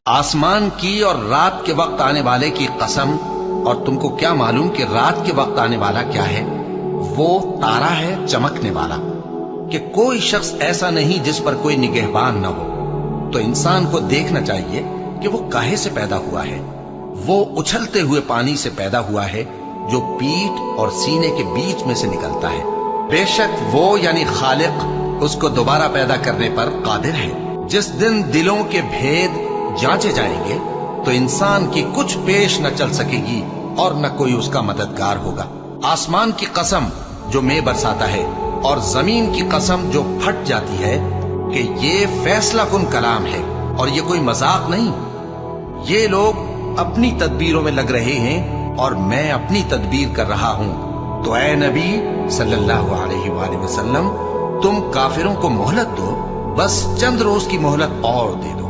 आसमान की और रात के वक्त आने वाले की कसम, और तुमको क्या मालूम कि रात के वक्त आने वाला क्या है? वो तारा है चमकने वाला, कि कोई शख्स ऐसा नहीं जिस पर कोई निगहबान न हो। तो इंसान को देखना चाहिए कि वो काहे से पैदा हुआ है। वो उछलते हुए पानी से पैदा हुआ है जो पीठ और सीने के बीच में से निकलता है। बेशक वो यानी खालिक उसको दोबारा पैदा करने पर कादिर है। जिस दिन दिलों के भेद जांचे जाएंगे तो इंसान की कुछ पेश न चल सकेगी और न कोई उसका मददगार होगा। आसमान की कसम जो मेघ बरसाता है, और जमीन की कसम जो फट जाती है, कि ये फैसला कुन कलाम है और ये कोई मजाक नहीं। ये लोग अपनी तदबीरों में लग रहे हैं और मैं अपनी तदबीर कर रहा हूं। तो ऐ नबी सल्लल्लाहु अलैहि वसल्लम, तुम काफिरों को मोहलत दो, बस चंद रोज की मोहलत और दे दो।